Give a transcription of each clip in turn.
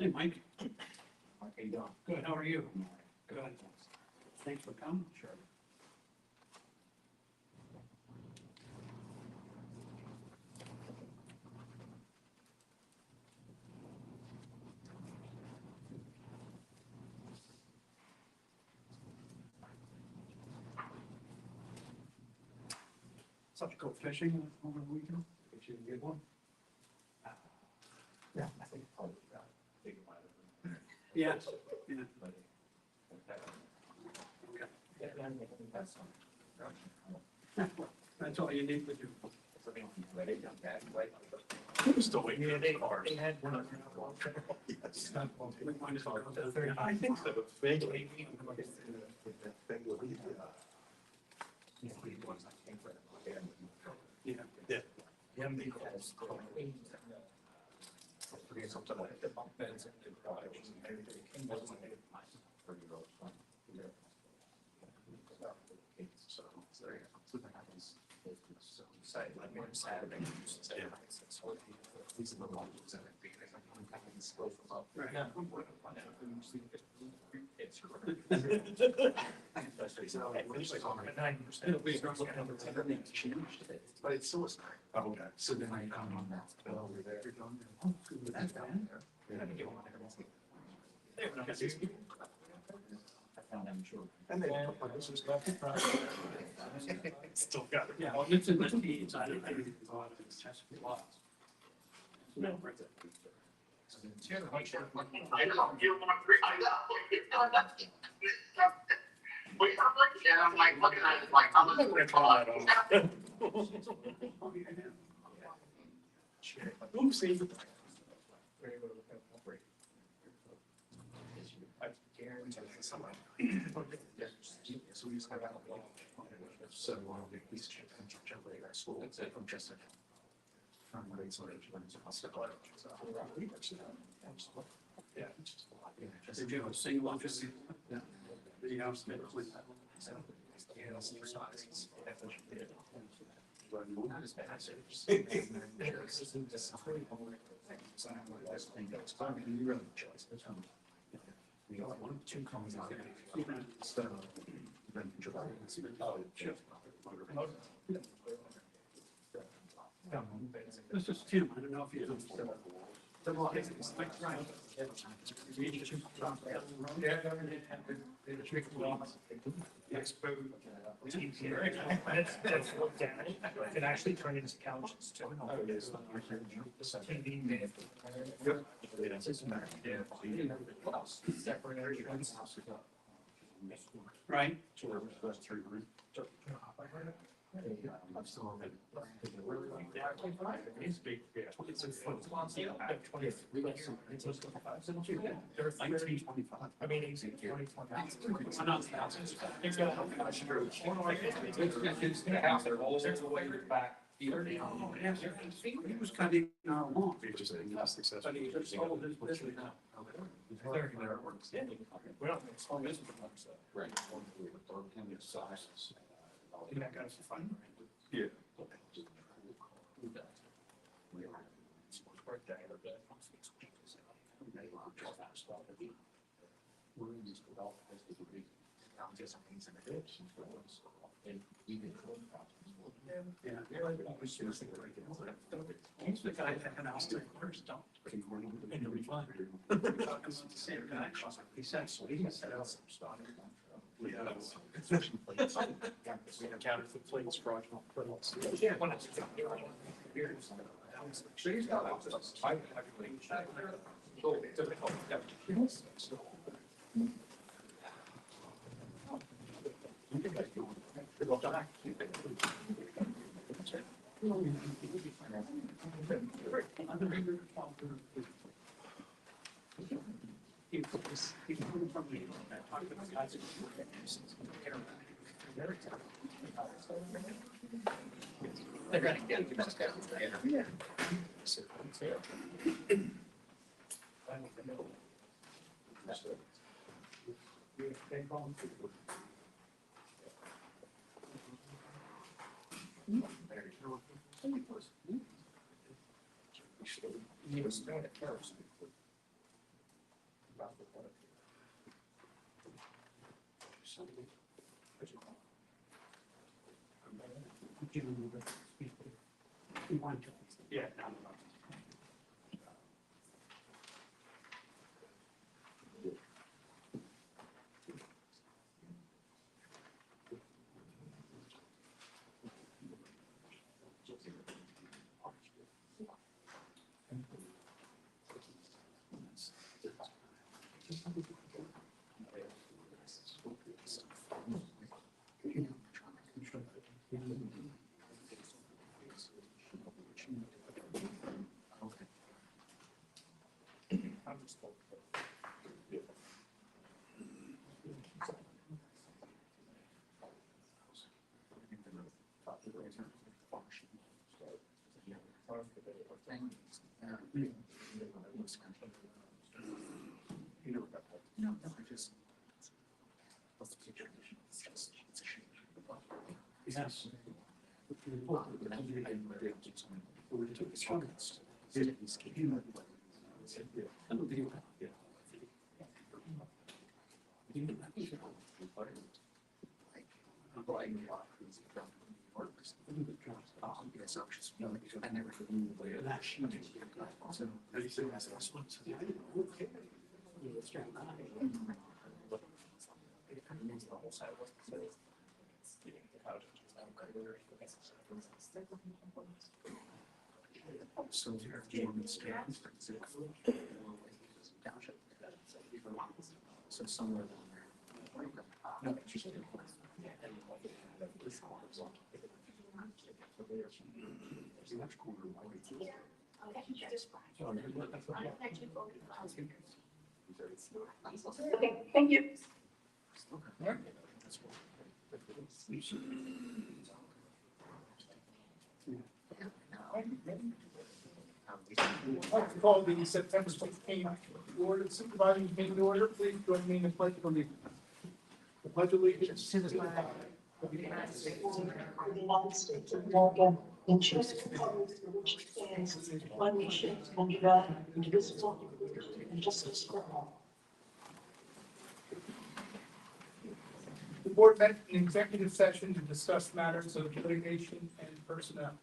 Hey, Mike. How you doing? Good, how are you? Good. Thanks for coming. Sure. Such go fishing over the weekend? If you can get one? Yeah, I think probably, big one. Yeah. Yeah. But, Okay. yeah, I think that's some. That's all you need to do. Ready, come back, wait. Still waiting. Yeah, they had one. Yes. We might as well go to the Third. I think so. Vaguely. Yeah. Yeah. Forget something like the bunk beds and the garage and everything. So, there you go. So, say, like, one Saturday, Saturday. These are the ones that I think I can slow them up. Right. Yeah. It'll be changed. But it's still a start. Oh, okay. So then I come on that bill over there. Oh, that's down there. You're gonna get one there. I found them short. And they put my business back. Still got it. Yeah, well, it's in the teens. I don't think it's a lot of it's just lots. No, right there. Yeah, I'm like looking at it like, I'm gonna call it. Oopsie. So we just got out. So he's from school. From Chester. From grade school. Yeah. Did you have a single office? Yeah. The house made clean. We got one, two comes out. So, then July. This is Tim. I don't know if you. That's looked at, it actually turned into couches too. Separate areas. Right? It's big, yeah. It's a foot. Like 23 years. They're 1925. I mean, it's 2020. It's not thousands. It's got a house. It's got a house that rolls its way back. Oh, yeah. He was cutting our lawn. He just ain't not successful. But he just sold his business now. We don't make small business. Right. Sizes. That guy's fun. Yeah. Yeah. He's the guy that can ask the first don't. And you'll be fine. Talking about the same guy. He said, sweet. He said, I'll start. Yeah. We have counterfeit plates, fraudulent plates. Yeah. When it's- She's got He's coming from me. I talked to the guys. They're gonna get it. Yeah. He was doing it first. Yeah. No, I just. What's the picture? It's just, it's a shame. Yes. Yes, I was just, I never. So, Have you seen that last one? Okay. So there, Township. So somewhere down there. No, it's just. Okay, thank you. I'd like to call the September 16th Board of Supervisors meeting to order. Please join me in the pledge of allegiance. The pledge of allegiance to the flag of the United States of the United States of America, and to the republic for which it stands, one nation, under God, indivisible, with liberty and justice for all. The board met in executive session to discuss matters of litigation and personnel.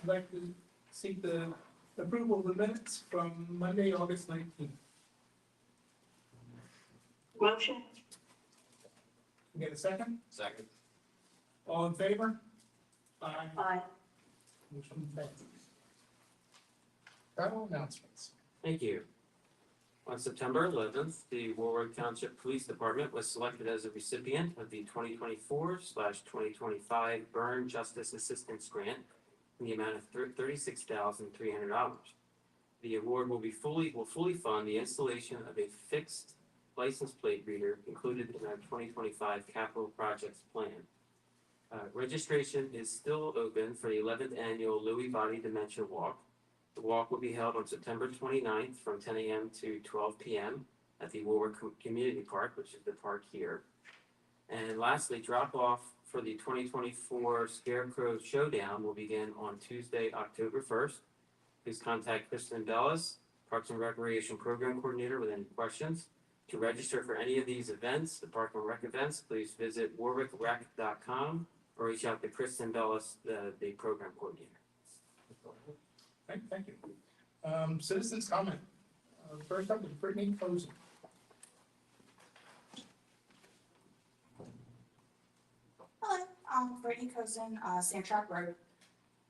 I'd like to seek the approval of the minutes from Monday, August 19th. Motion, Get a second? Second. All in favor? Aye. aye. Motion passes. Travel announcements. Thank you. On September 11th, the Warwick Township Police Department was selected as a recipient of the 2024/2025 Burn Justice Assistance Grant in the amount of $36,300. The award will fully fund the installation of a fixed license plate reader included in our 2025 capital projects plan. Registration is still open for the 11th annual Lewy Body Dementia Walk. The walk will be held on September 29th from 10 a.m. to 12 p.m. at the Warwick Community Park, which is the park here. And lastly, drop off for the 2024 Scarecrow Showdown will begin on Tuesday, October 1st. Please contact Kristen Bellis, Parks and Recreation Program Coordinator, with any questions. To register for any of these events, the Park and Rec events, please visit warwickrec.com or reach out to Kristen Bellis, the Program Coordinator. Thank you. Citizens comment. First up is Brittany Cozen. Hello, I'm Brittany Cozen, Sandtrap Road.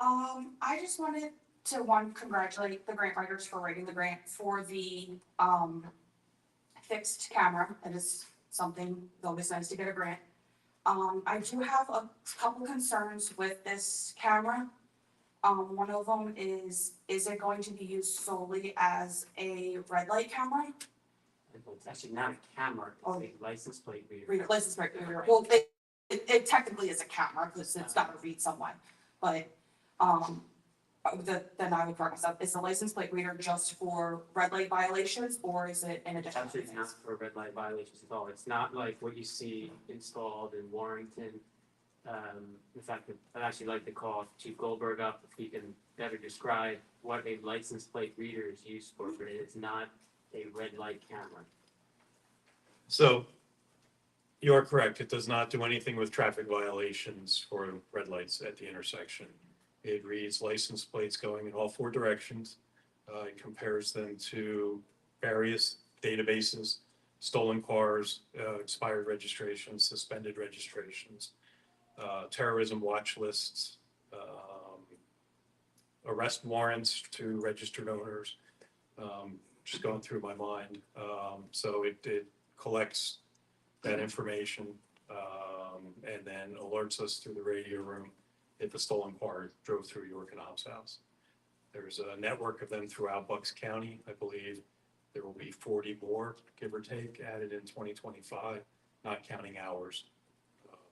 I just wanted to congratulate the grant writers for writing the grant for the fixed camera. It is something always nice to get a grant. I do have a couple concerns with this camera. One of them is it going to be used solely as a red light camera? It's actually not a camera, it's a license plate reader. License plate reader. Well, it technically is a camera because it's got to read someone, but then I would correct myself. Is the license plate reader just for red light violations, or is it in addition? Actually, it's not for red light violations at all. It's not like what you see installed in Warrington. In fact, I'd actually like to call Chief Goldberg up if he can better describe what a license plate reader is used for, but it's not a red light camera. So You are correct. It does not do anything with traffic violations or red lights at the intersection. It reads license plates going in all four directions. It compares them to various databases, stolen cars, expired registrations, suspended registrations, terrorism watch lists, arrest warrants to registered owners. Just going through my mind. So it collects that information, and then alerts us through the radio room if a stolen car drove through York and Hobbs House. There's a network of them throughout Bucks County. I believe there will be 40 more, give or take, added in 2025, not counting ours.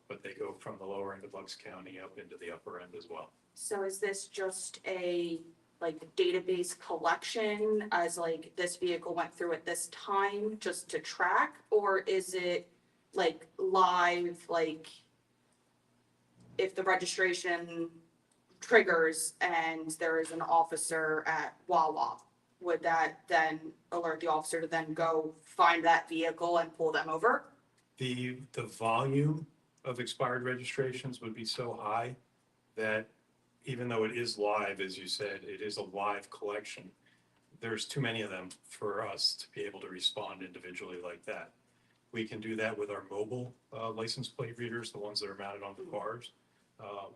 But they go from the lower end of Bucks County up into the upper end as well. So is this just a like database collection as like this vehicle went through at this time just to track? Or is it like live, like if the registration triggers and there is an officer at Wawa, would that then alert the officer to then go find that vehicle and pull them over? The volume of expired registrations would be so high that even though it is live, as you said, it is a live collection. There's too many of them for us to be able to respond individually like that. We can do that with our mobile license plate readers, the ones that are mounted on the cars.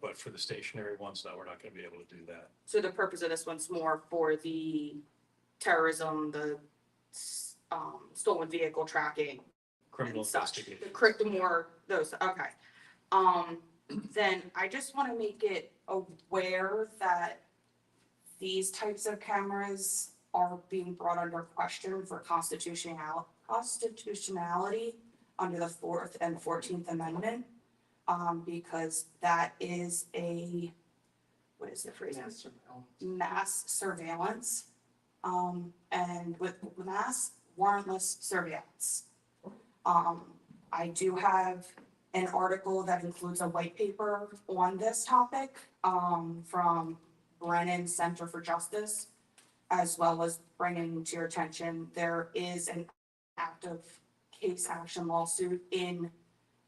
But for the stationary ones, no, we're not going to be able to do that. So the purpose of this one's more for the terrorism, the stolen vehicle tracking Criminal and such. investigation. The more those, okay. Then I just want to make it aware that these types of cameras are being brought under question for constitutionality under the 4th and 14th Amendment. Because that is a, what is the phrase? Mass surveillance. And with mass warrantless surveillance. I do have an article that includes a white paper on this topic, from Brennan Center for Justice, as well as bringing to your attention, there is an active case action lawsuit in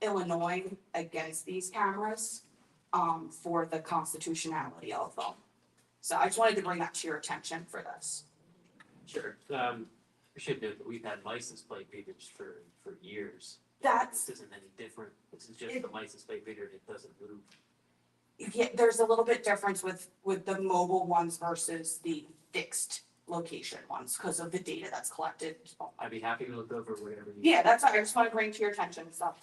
Illinois against these cameras, for the constitutionality of them. So I just wanted to bring that to your attention for this. Sure. We should note that we've had license plate readers for years. That's, This isn't any different. This is just the license plate reader. It doesn't move. yeah, there's a little bit difference with the mobile ones versus the fixed location ones because of the data that's collected. I'd be happy to look over whatever you. Yeah, that's, I just want to bring to your attention, so.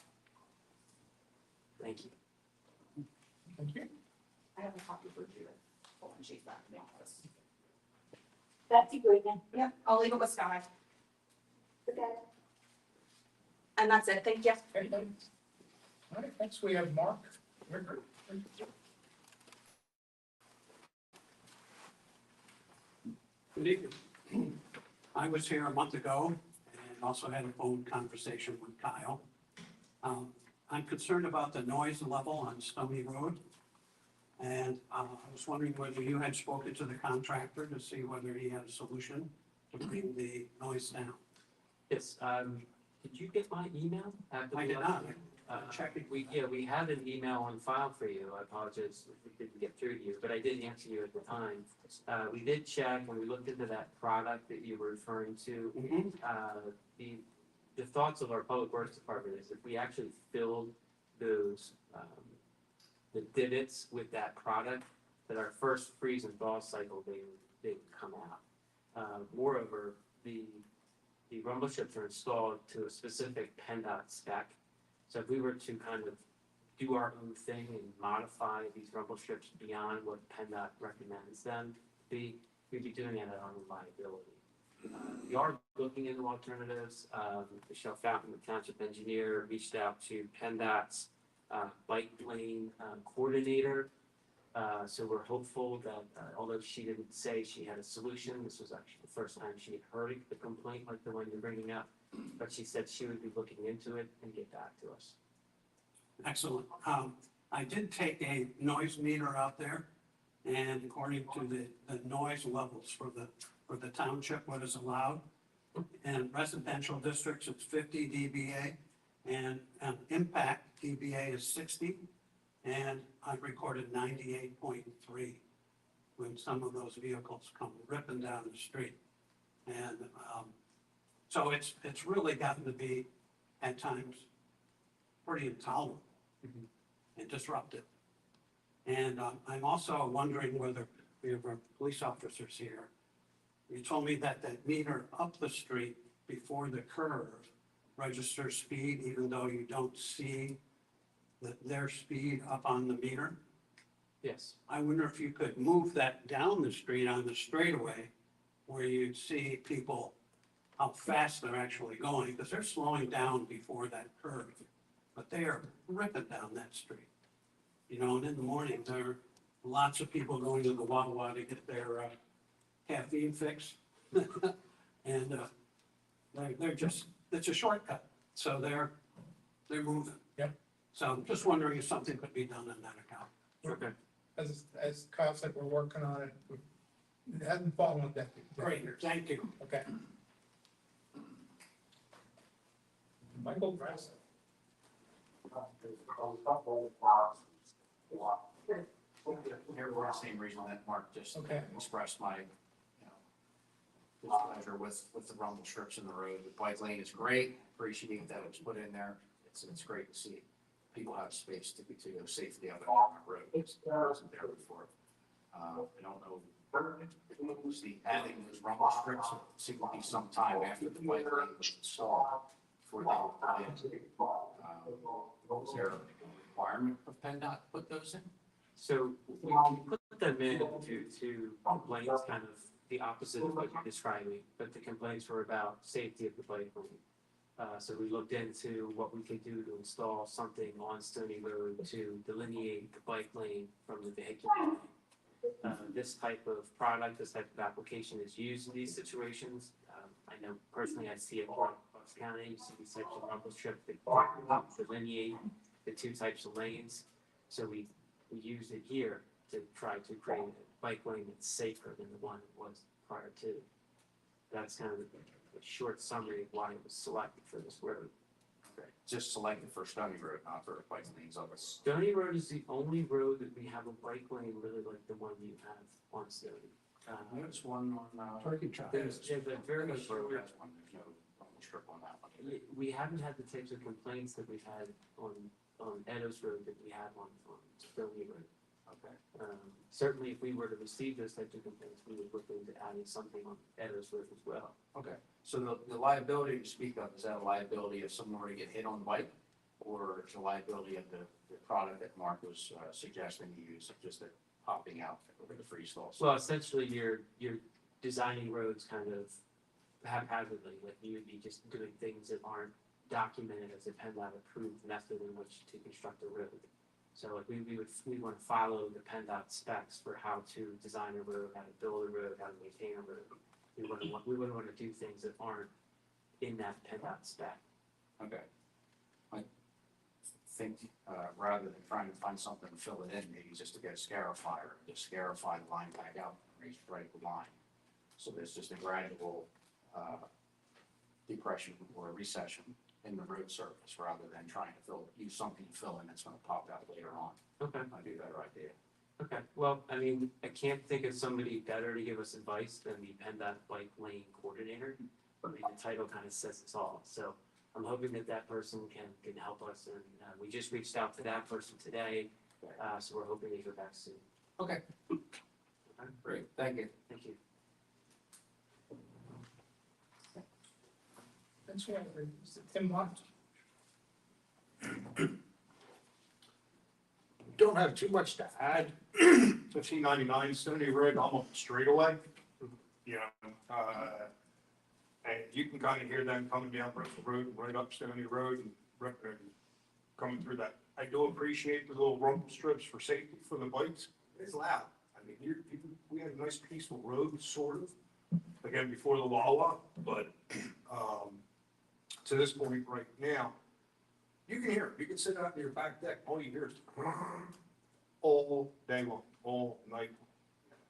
Thank you. Thank you. I have a copy for you. Hold on, she's back in the office. That'd be great then. Yeah, I'll leave it with Sky. Okay. And that's it, thank you. Okay, thanks. All right, next we have Mark Ricker. Good evening. I was here a month ago and also had a phone conversation with Kyle. I'm concerned about the noise level on Stony Road. And I was wondering whether you had spoken to the contractor to see whether he had a solution to bring the noise down. Yes, did you get my email? After I the did not. election? Check it. We had an email on file for you. I apologize if we didn't get through to you, but I did answer you at the time. We did check and we looked into that product that you were referring to. The thoughts of our public works department is if we actually filled those, the divots with that product, that our first freeze and thaw cycle, they would come out. Moreover, the rumble strips are installed to a specific PennDOT spec. So if we were to kind of do our own thing and modify these rumble strips beyond what PennDOT recommends them to be, we'd be doing it at our own liability. We are looking into alternatives. Michelle Fountain, the township engineer, reached out to PennDOT's bike lane coordinator. So we're hopeful that although she didn't say she had a solution, this was actually the first time she had heard the complaint like the one you're bringing up, but she said she would be looking into it and get back to us. Excellent. I did take a noise meter out there, and according to the noise levels for the township, what is allowed, in residential districts, it's 50 dBA, And impact, DBA is 60, and I've recorded 98.3 when some of those vehicles come ripping down the street. And so it's really gotten to be, at times, pretty intolerable and disruptive. And I'm also wondering whether we have our police officers here. You told me that that meter up the street before the curve registers speed, even though you don't see their speed up on the meter. Yes. I wonder if you could move that down the street on the straightaway where you'd see people, how fast they're actually going, because they're slowing down before that curve. But they are ripping down that street. You know, and in the morning, there are lots of people going to the Wawa to get their caffeine fix. And they're just, it's a shortcut, so they're moving. Yep. So I'm just wondering if something could be done on that account. Okay. As Kyle said, we're working on it. It hasn't fallen with that. Great, thank you. Okay. Michael Brass. Here for the same reason that Mark just Okay. expressed my, displeasure with the rumble strips in the road. The bike lane is great, appreciate that it was put in there. It's great to see people have space to go safely out on the road. It wasn't there before. I don't know if it was the adding those rumble strips, it seemed to be some time after the bike lane was installed before they were put in. Was there a requirement of PennDOT to put those in? So we put them in to complaints, kind of the opposite of what you're describing, but the complaints were about safety of the bike lane. So we looked into what we could do to install something on Stony Road to delineate the bike lane from the vehicular lane. This type of product, this type of application is used in these situations. I know personally I see it across Bucks County, you see these types of rumble strips that delineate the two types of lanes. So we used it here to try to create a bike lane that's safer than the one it was prior to. That's kind of a short summary of why it was selected for this road. Just selected for Stony Road, not for bike lanes over. Stony Road is the only road that we have a bike lane really like the one you have on Stony. There's one on, Turkey Trot. There's a very There's short, one, there's no rumble strip on that one either. we haven't had the types of complaints that we've had on Edos Road that we had on Stony Road. Okay. Certainly, if we were to receive those types of complaints, we would look into adding something on Edos Road as well. Okay, so the liability you speak of, is that a liability if someone were to get hit on the bike? Or is a liability of the product that Mark was suggesting you use, just the popping out over the freeze thaw? Well, essentially, you're designing roads kind of haphazardly, like you would be just doing things that aren't documented as a PennDOT approved method in which to construct a road. So like we want to follow the PennDOT specs for how to design a road, how to build a road, how to maintain a road. We wouldn't want to do things that aren't in that PennDOT spec. Okay. I think, rather than trying to find something to fill it in, maybe just to get a scarifier, just scarify the line back out, and right the line. So there's just a gradual, depression or recession in the road surface, rather than trying to use something to fill in that's gonna pop out later on. Okay. Might be a better idea. Okay. Well, I mean, I can't think of somebody better to give us advice than the PennDOT bike lane coordinator. I mean, the title kind of says it all. So I'm hoping that person can help us. And we just reached out to that person today. So we're hoping to hear back soon. Okay, Okay. great, thank you. Thank you. Next one is Tim Hunt. Don't have too much to add. 1599 Stony Road, almost straightaway. You know, and you can kind of hear them coming down Bristol Road, and right up Stony Road, and coming through that. I do appreciate the little rumble strips for safety for the bikes. It's loud. I mean, we had a nice peaceful road, sort of, again, before the Wawa, but to this point right now, you can hear it. You can sit out in your back deck, all you hear is all day long, all night.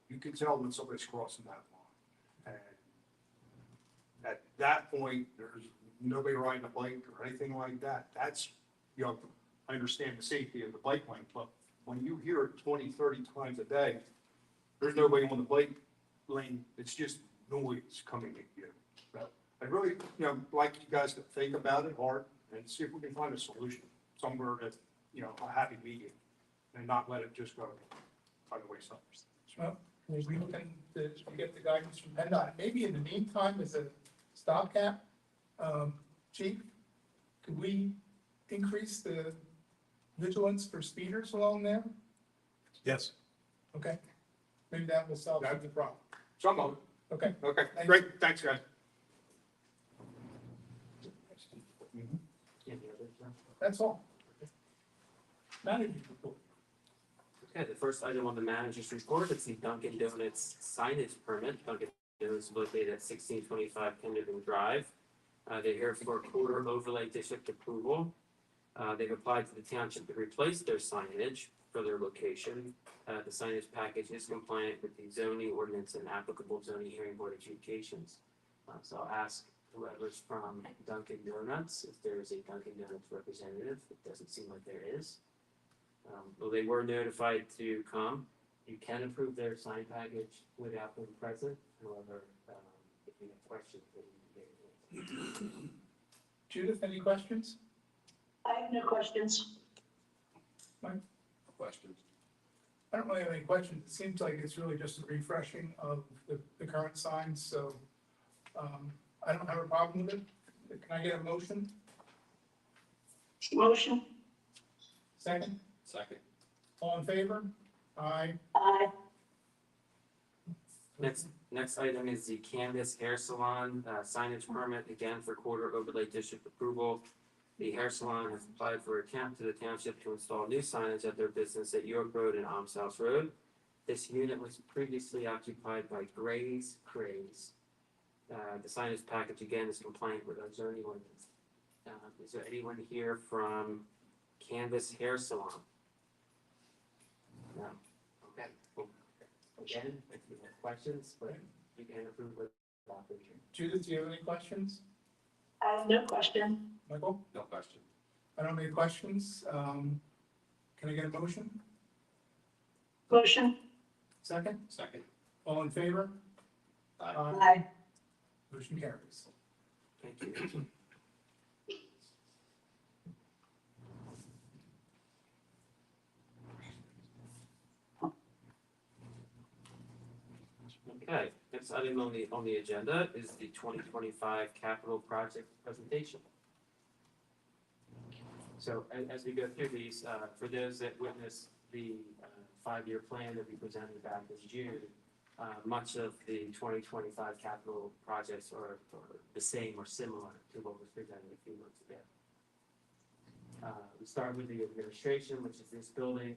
You can tell when somebody's crossing that line. And at that point, there's nobody riding a bike or anything like that. That's, you know, I understand the safety of the bike lane, but when you hear it 20, 30 times a day, there's nobody on the bike lane, it's just noise coming at you. But I'd really, you know, like you guys to think about it hard and see if we can find a solution somewhere that, you know, a happy medium and not let it just go by the wayside. Well, we can, to get the guidance from PennDOT, maybe in the meantime, as a stopgap, chief, could we increase the vigilance for speeders along there? Yes. Okay, maybe that will solve some of the problem. Some of it. Okay, Okay, Thank great, thanks, guys. Any others, John? that's all. Manager report. Okay, the first item on the manager's report is the Dunkin' Donuts signage permit. Dunkin' Donuts is located at 1625 Kendrick Drive. They're here for quarter overlay district approval. They've applied to the township to replace their signage for their location. The signage package is compliant with the zoning ordinance and applicable zoning hearing board adjudications. So I'll ask whoever's from Dunkin' Donuts if there is a Dunkin' Donuts representative. It doesn't seem like there is. Well, they were notified to come. You can approve their sign package without them present. However, if you have questions, then you can get it. Judith, any questions? I have no questions. Questions? I don't really have any questions. It seems like it's really just a refreshing of the current signs, so I don't have a problem with it. Can I get a motion? Motion? Second? Second. All in favor? Aye. Aye. Next item is the Canvas Hair Salon signage permit, again for quarter overlay district approval. The hair salon has applied for a camp to the township to install new signage at their business at York Road and Alms House Road. This unit was previously occupied by Gray's Craze. The signage package again is compliant with our zoning ordinance. Is there anyone here from Canvas Hair Salon? No. Okay. Well, again, if you have questions, but you can approve with that. Judith, do you have any questions? I have no question. Michael? No question. I don't have any questions. Can I get a motion? Motion? Second? Second. All in favor? Aye. Motion carries. Thank you. Okay, next item on the agenda is the 2025 capital project presentation. So as we go through these, for those that witnessed the 5-year plan that we presented back in June, much of the 2025 capital projects are the same or similar to what was presented a few months ago. We start with the administration, which is this building,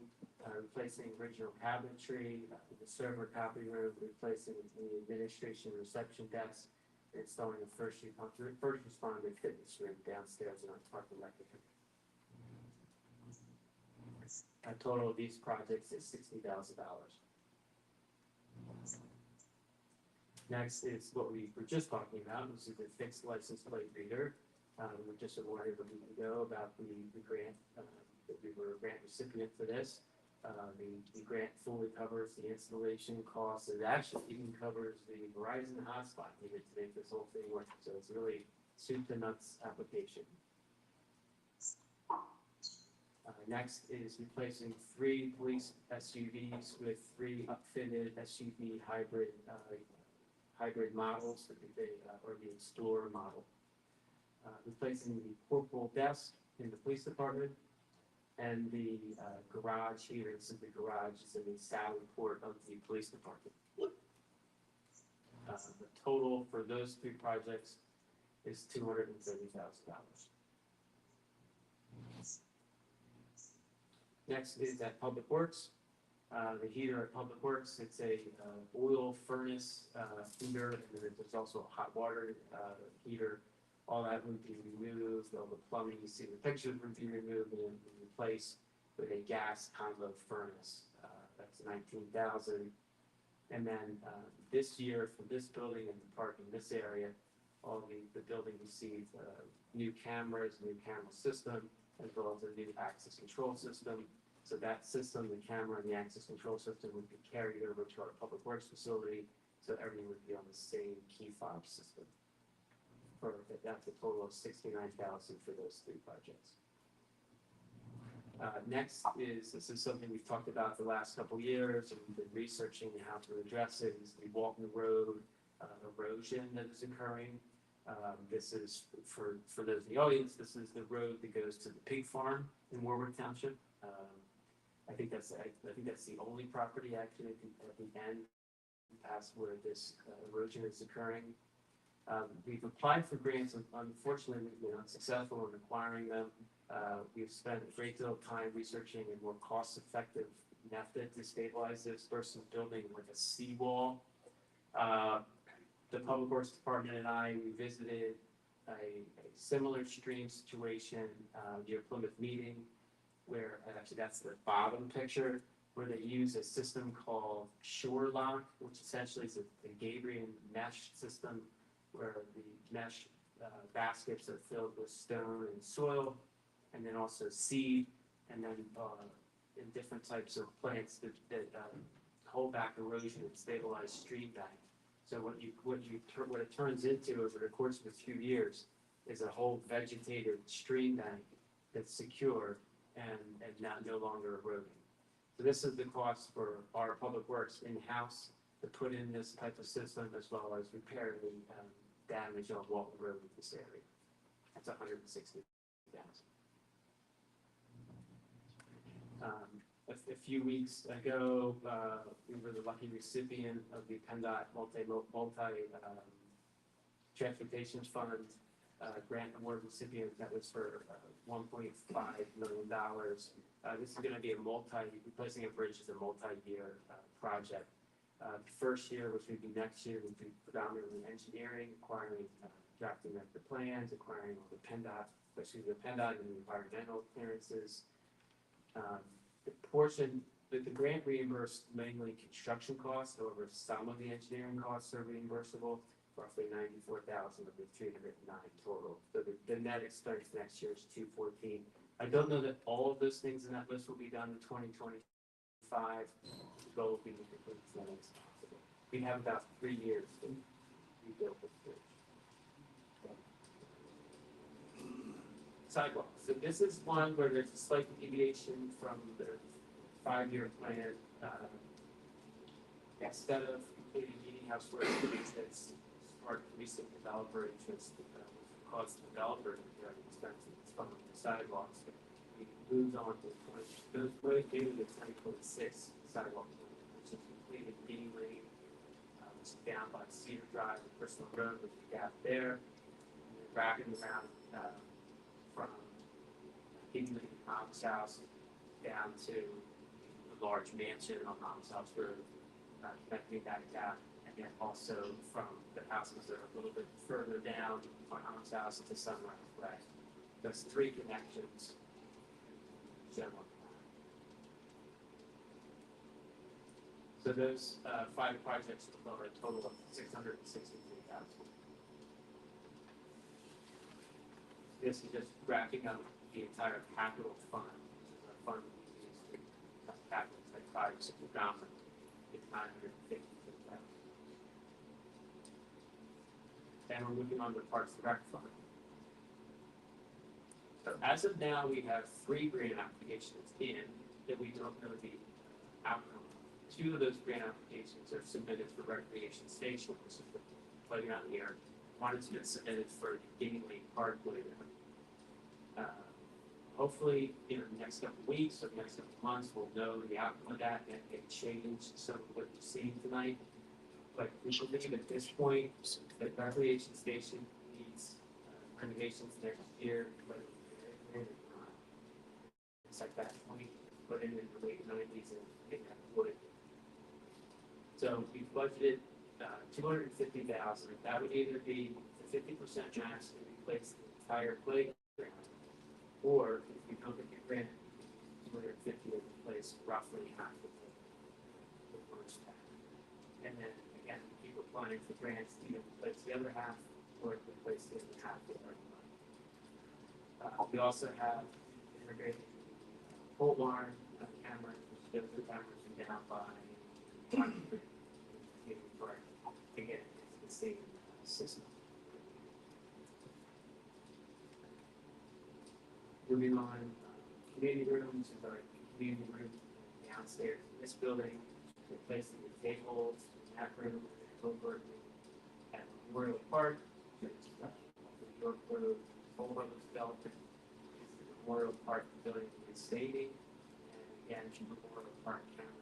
replacing original cabinetry, the server copy room, replacing the administration reception desk, and installing a first responder fitness room downstairs in our parking lot. A total of these projects is $60,000. Next is what we were just talking about, which is the fixed license plate reader. We were just awarded a week ago about the grant, that we were a grant recipient for this. The grant fully covers the installation costs. It actually even covers the Verizon hotspot needed to make this whole thing work. So it's really soup to nuts application. Next is replacing 3 police SUVs with 3 upfitted SUV hybrid models, or the Explorer model. Replacing the corporal desk in the police department and the garage here. This is the garage is in the Sally Port of the police department. The total for those 3 projects is $230,000. Next is at Public Works. The heater at Public Works, it's a oil furnace heater, and then there's also a hot water heater. All that would be removed, all the plumbing, you see the pictures would be removed and replaced with a gas combo furnace. That's $19,000. And then this year for this building and the park in this area, all the building received new cameras, new camera system, as well as a new access control system. So that system, the camera and the access control system would be carried over to our public works facility, so everything would be on the same key fob system. That's a total of $69,000 for those three projects. Next this is something we've talked about the last couple years, and we've been researching how to address it, is the Walton Road erosion that is occurring. This is, for those in the audience, this is the road that goes to the pig farm in Warwick Township. I think that's the only property actually at the end past where this erosion is occurring. We've applied for grants, and unfortunately we've been unsuccessful in acquiring them. We've spent a great deal of time researching a more cost-effective method to stabilize this versus building like a seawall. The Public Works Department and I, we visited a similar stream situation near Plymouth Meeting, where actually that's the bottom picture, where they use a system called Shore Lock, which essentially is a Gabriel mesh system, where the mesh baskets are filled with stone and soil, and then also seed, and then in different types of plants that hold back erosion and stabilize stream bank. So what it turns into over the course of a few years is a whole vegetated stream bank that's secure and no longer eroding. So this is the cost for our public works in-house to put in this type of system, as well as repair the damage on Walton Road in this area. That's $160,000. A few weeks ago, we were the lucky recipient of the PennDOT multi transportation fund grant award recipient. That was for $1.5 million. This is going to be replacing a bridge is a multi-year project. The first year, which would be next year, would be predominantly engineering, acquiring, drafting up the plans, acquiring all the PennDOT and the environmental clearances. The portion that the grant reimbursed mainly construction costs, however, some of the engineering costs are reimbursable, roughly $94,000 of the $309 total. So the net expense next year is $214. I don't know that all of those things in that list will be done in 2025. The goal will be to complete as many as possible. We have about 3 years to rebuild this bridge. Sidewalks. So this is one where there's a slight deviation from the 5-year plan. Instead of completing meeting house work, that's part recent developer interest, caused the developer to be very expensive. It's from the sidewalks. We moved on to the 2026 sidewalk, which is completed Meeting Lane, which is down by Cedar Drive and Bristol Road, with the gap there, and then wrapping around from Meeting Lane Mom's house down to the large mansion on Mom's House Road, connecting that gap, and then also from the houses that are a little bit further down on Mom's house to Sunrise Way. There's 3 connections. General. So those 5 projects will lower a total of $663,000. This is just wrapping up the entire capital fund, which is a fund we use to capital like projects of the government. It's $950,000. And we're moving on to Parks and Rec fund. So as of now, we have 3 grant applications in that we don't know the outcome of. 2 of those grant applications are submitted for recreation station, which is the playground here. 1 has been submitted for the Gaming Lane Park playground. Hopefully, in the next couple of weeks or the next couple of months, we'll know the outcome of that and it change some of what you're seeing tonight. But we believe at this point that recreation station needs renovations next year, but it's like that we put in the late 90s and get that wood. So we budgeted $250,000. That would either be the 50% match to replace the entire playground, or if we don't get the grant, $250 would replace roughly half of the first half. And then again, keep applying for grants to either replace the other half for it to be placed in the half the parking lot. We also have integrated pole barn cameras, which shows the cameras are down by 100 feet apart. Again, it's the same system. Moving on, community rooms is our community room downstairs in this building, replacing the tables in that room over at Memorial Park, which is the York Road, Old Brothers development. It's the Memorial Park building is staging, and again, Memorial Park camera.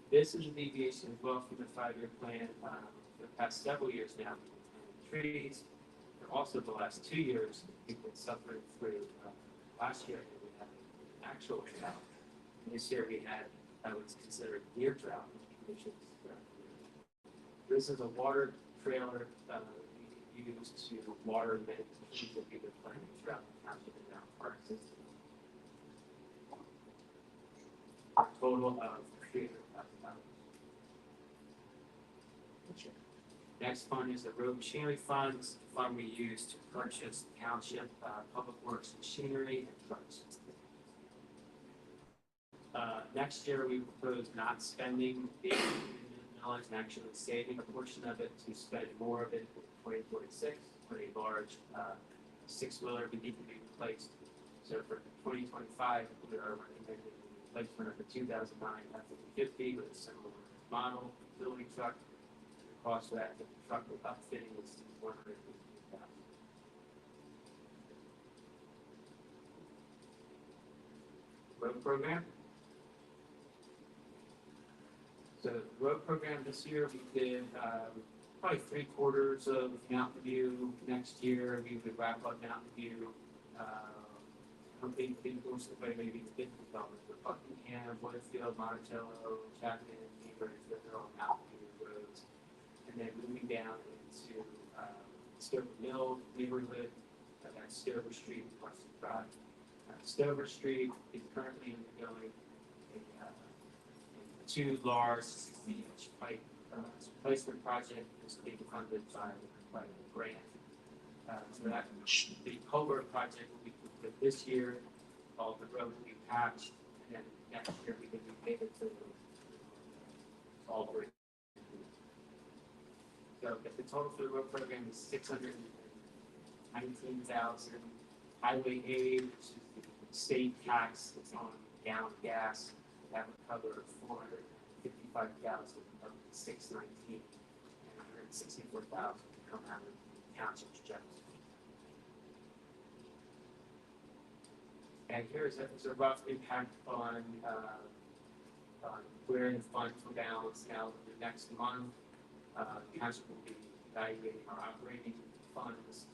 This is a deviation as well from the 5-year plan for the past several years now. Trees. Also, the last 2 years, we've been suffering through. Last year, we had an actual drought. This year, we had what's considered near drought conditions. This is a water trailer used to water many trees that we've been planting throughout the township and down park system. A total of $300,000. Next fund is the road machinery fund. This is the fund we use to purchase township public works machinery and trucks. Next year, we propose not spending the $8 million and actually saving a portion of it to spend more of it in 2046 for a large 6-wheeler we need to be replaced. So for 2025, we are recommending the replacement of the 2009 F-150 with a similar model utility truck. Cost of that truck with upfitting is $150,000. Road program. So the road program this year, we did probably 3/4 of Mountain View. Next year, we would wrap up Mountain View. Complete most of the way, maybe the 50 development for Buckingham, Weatherfield, Monticello, Chapman, Cambridge, they're all Mountain View roads. And then moving down into Stover Mill neighborhood, that's Stover Street, Parsons Drive. Stover Street is currently undergoing a 2 large 60-inch pipe replacement project that's being funded by a grant. So that the culvert project will be completed this year. All the road will be patched, and then next year we can be paid to all the way. So if the total for the road program is $619,000, highway aid, which is the state tax that's on gallon gas, that would cover $455,000 of the $619,000 and $164,000 come out of the township's general. And here's a rough impact on where the funds will balance out in the next month. The township will be evaluating our operating funds,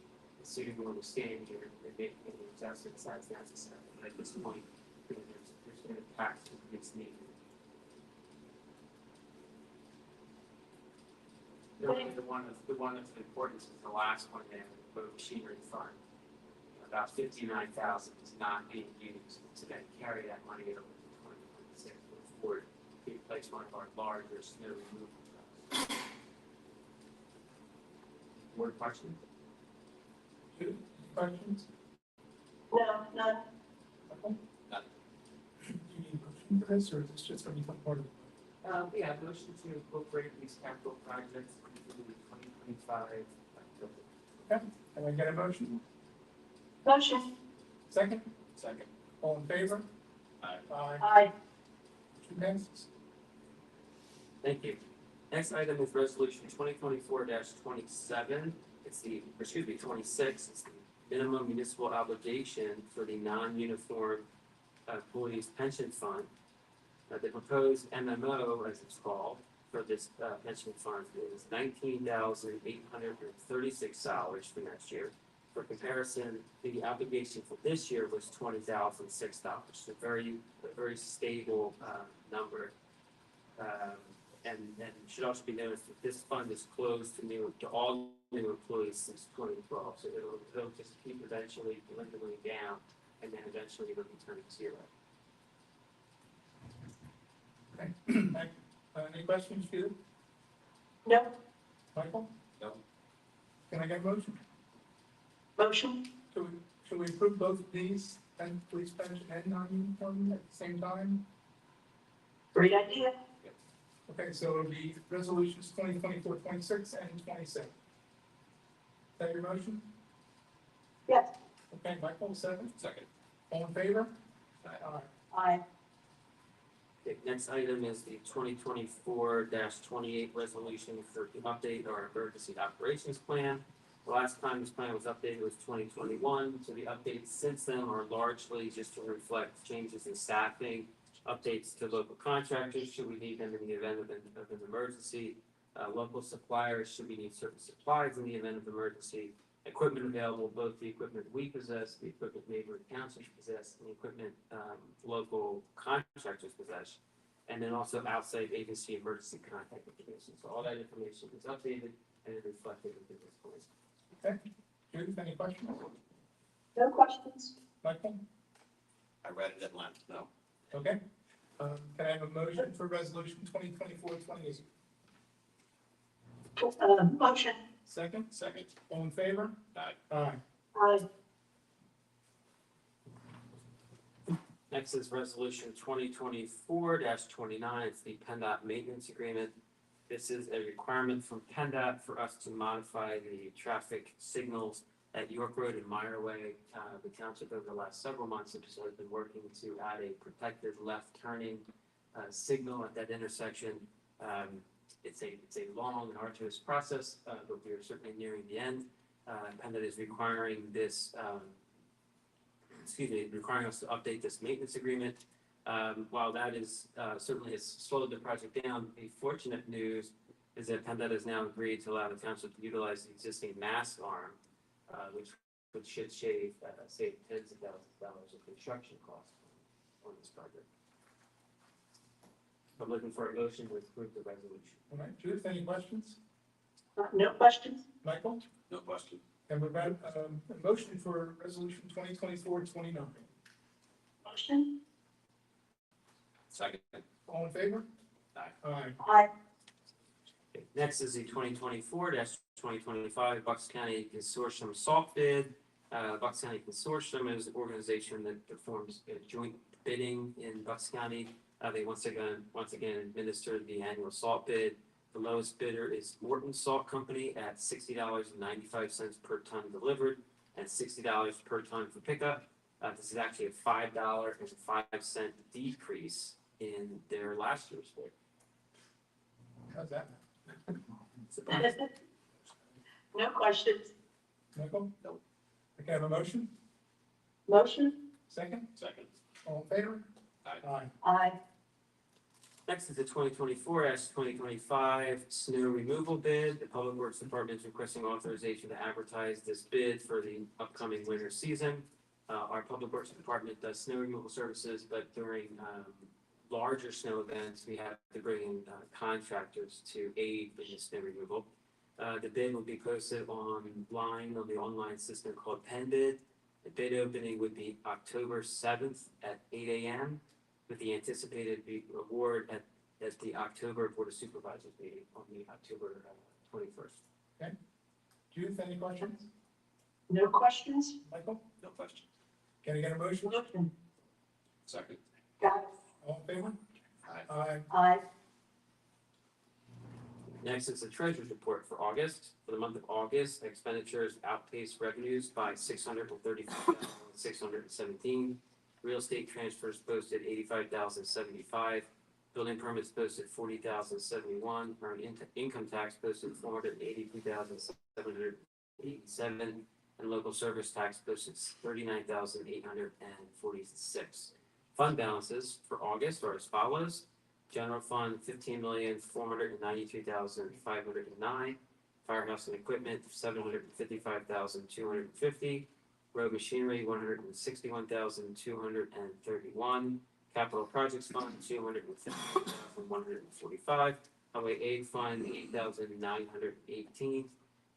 assuming where we're standing here, and making any adjustments as necessary. But at this point, there's an impact that's needed. The one of importance is the last one there, the road machinery fund. About $59,000 is not being used to then carry that money over to 2026 before we replace one of our larger snow removal trucks. More questions? Any questions? No, none. Okay. Do you need a motion for this, or is this just going to be part of it? Yeah, motion to incorporate these capital projects into the 2025. Okay, can I get a motion? Motion. Second? Second. All in favor? Aye. Aye. Aye. Motion passes. Thank you. Next item is resolution 2024-27. It's the, 26. It's the minimum municipal obligation for the non-uniform employees pension fund. The proposed MMO, as it's called, for this pension fund is $19,836 for next year. For comparison, the obligation for this year was $20,006. So a very stable number. And should also be noticed that this fund is closed to all new employees since 2012. So it'll just keep eventually dwindling down, and then eventually it'll be turning zero. Okay. Any questions, Peter? No. Michael? No. Can I get a motion? Motion? Should we approve both of these, and police pension and non-uniform at the same time? Great idea. Okay, so it'll be resolutions 2024, 26, and 27. Is that your motion? Yes. Okay, Michael, second. Second. All in favor? Aye. Aye. Okay, next item is the 2024-28 resolution for to update our emergency operations plan. The last time this plan was updated was 2021, so the updates since then are largely just to reflect changes in staffing, updates to local contractors, should we need them in the event of an emergency, local suppliers, should we need certain supplies in the event of emergency, equipment available, both the equipment we possess, the equipment neighboring townships possess, and the equipment local contractors possess, and then also outside agency emergency contact information. So all that information is updated and is reflected in this plan. Okay, Judith, any questions? No questions? Michael? I read it at length, no. Okay. Can I have a motion for resolution 2024-28? Motion? Second? Second. All in favor? Aye. Aye. Aye. Next is resolution 2024-29. It's the PennDOT maintenance agreement. This is a requirement from PennDOT for us to modify the traffic signals at York Road and Meyer Way. The township over the last several months has been working to add a protected left turning signal at that intersection. It's a long and arduous process, but we are certainly nearing the end. PennDOT is requiring this, requiring us to update this maintenance agreement. While that is certainly has slowed the project down, the fortunate news is that PennDOT has now agreed to allow the township to utilize the existing mast arm, which should save tens of thousands of dollars of construction costs on this project. I'm looking for a motion to approve the resolution. All right, Judith, any questions? No questions? Michael? No question. And we've got a motion for resolution 2024-29. Motion? Second. All in favor? Aye. Aye. Aye. Okay, next is the 2024-2025 Bucks County Consortium salt bid. Bucks County Consortium is an organization that performs joint bidding in Bucks County. They once again administer the annual salt bid. The lowest bidder is Morton Salt Company at $60.95 per ton delivered and $60 per ton for pickup. This is actually a $5.05 decrease in their last year's bid. How's that? No questions? Michael? No. Can I have a motion? Motion? Second? Second. All in favor? Aye. Aye. Aye. Next is the 2024-2025 snow removal bid. The Public Works Department is requesting authorization to advertise this bid for the upcoming winter season. Our Public Works Department does snow removal services, but during larger snow events, we have to bring in contractors to aid in the snow removal. The bid will be posted online on the online system called PennBid. The bid opening would be October 7th at 8 a.m. with the anticipated award at the October Board of Supervisors meeting on the October 21st. Judith, any questions? No questions? Michael? No question. Can I get a motion? Motion. Second. Got it. All in favor? Aye. Aye. Aye. Next is the treasurer's report for August. For the month of August, expenditures outpaced revenues by $635,617. Real estate transfers posted $85,075. Building permits posted $40,071. Earned income tax posted $482,787. And local service tax posted $39,846. Fund balances for August are as follows. General fund, $15,493,509. Firehouse and equipment, $755,250. Road machinery, $161,231. Capital projects fund, $250,145. Highway aid fund, $8,918.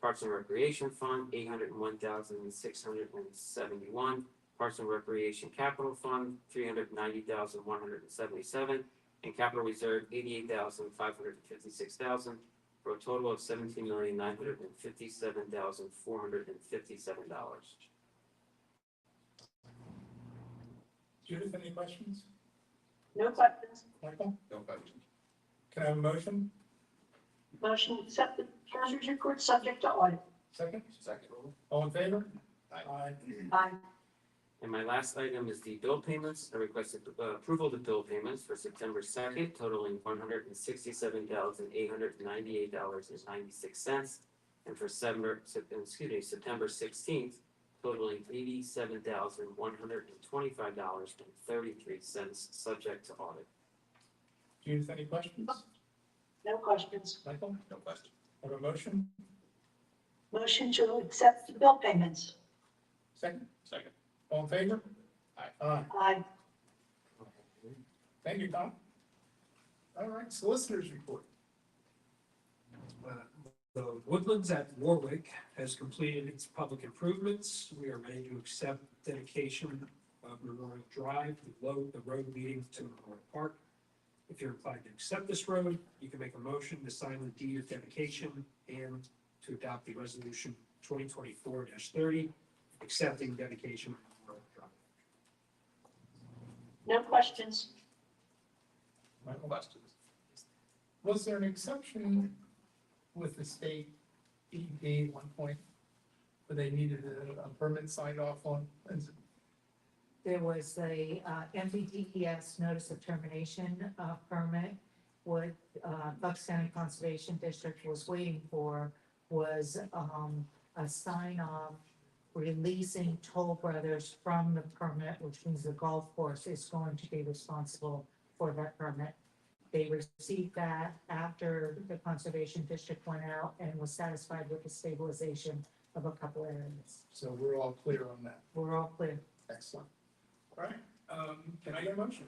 Parks and recreation fund, $801,671. Parks and recreation capital fund, $390,177. And capital reserve, $88,556,000. for a total of $17,957,457. Judith, any questions? No questions. Michael, No question. can I have a motion? Motion to accept the treasurer's report subject to audit. Second, Second. all in favor? Aye. Aye. And my last item is the bill payments. I requested approval of the bill payments for September 2nd totaling $167,898.96. And for September 16th totaling $87,125.33, subject to audit. Judith, any questions? No questions. Michael, No question. have a motion? Motion to accept the bill payments. Second, Second. all in favor? Aye. Aye. Aye. Thank you, Tom. All right, solicitors report. The Woodlands at Warwick has completed its public improvements. We are ready to accept dedication of Memorial Drive, the road leading to Memorial Park. If you're inclined to accept this road, you can make a motion to sign the deed of dedication and to adopt the resolution 2024-30, accepting dedication of Memorial Drive. No questions. Michael, questions? Was there an exception with the state EPA at one point where they needed a permit signed off on? There was a MVDES notice of termination permit. What Bucks County Conservation District was waiting for was a sign off releasing Toll Brothers from the permit, which means the golf course is going to be responsible for that permit. They received that after the Conservation District went out and was satisfied with the stabilization of a couple areas. So we're all clear on that. We're all clear. Excellent. All right, can I get a motion?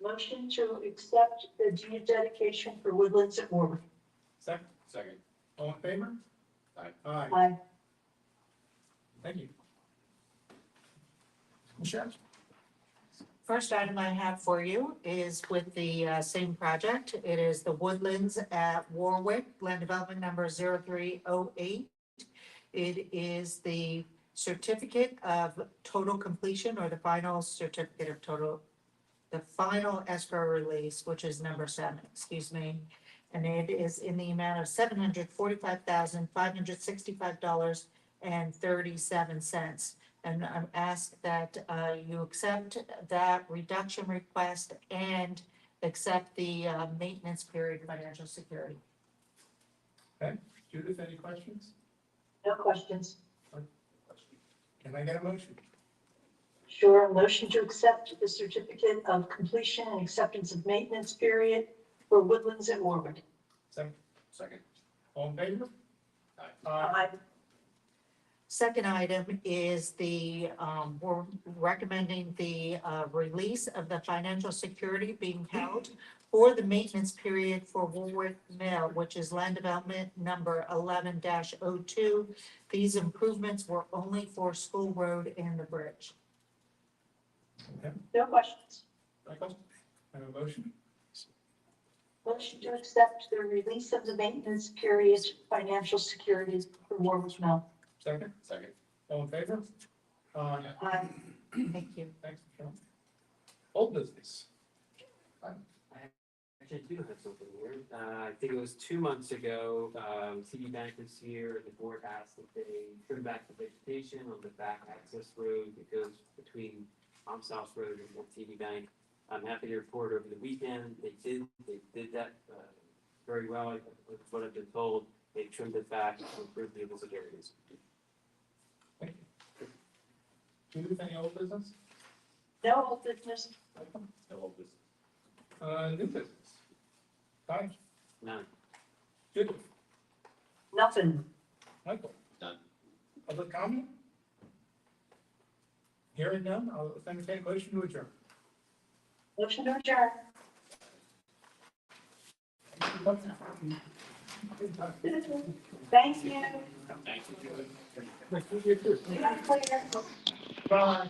Motion to accept the deed of dedication for Woodlands at Warwick. Second, Second. all in favor? Aye. Aye, Aye. thank you. Michelle? First item I have for you is with the same project. It is the Woodlands at Warwick, land development number 0308. It is the certificate of total completion, or the final certificate of total, the final escrow release, which is number 7, excuse me. And it is in the amount of $745,565.37. And I'm asked that you accept that reduction request and accept the maintenance period financial security. Okay, Judith, any questions? No questions. Can I get a motion? Sure, motion to accept the certificate of completion and acceptance of maintenance period for Woodlands at Warwick. Second, Second. all in favor? Aye. Aye. Second item is we're recommending the release of the financial security being held for the maintenance period for Warwick Mill, which is land development number 11-02. These improvements were only for School Road and the bridge. No questions. Michael, have a motion? Motion to accept the release of the maintenance period financial security for Warwick Mill. Second, Second. all in favor? Aye. Thank you. Thanks, Michelle. Old business. Actually, I do have something here. I think it was 2 months ago, TD Bank was here, the board asked if they trim back the vegetation on the back access road that goes between Palm South Road and TD Bank. I'm happy to report over the weekend, they did that very well, with what I've been told. They trimmed it back to improve the visibilities. Thank you. Judith, any old business? No old business. Michael? No old business. New business? Fine. None. Judith? Nothing. Michael? None. Public comment? Hearing none, I'll entertain a motion to adjourn. Motion to adjourn. Thank you. Thank you. We got clear. Bye.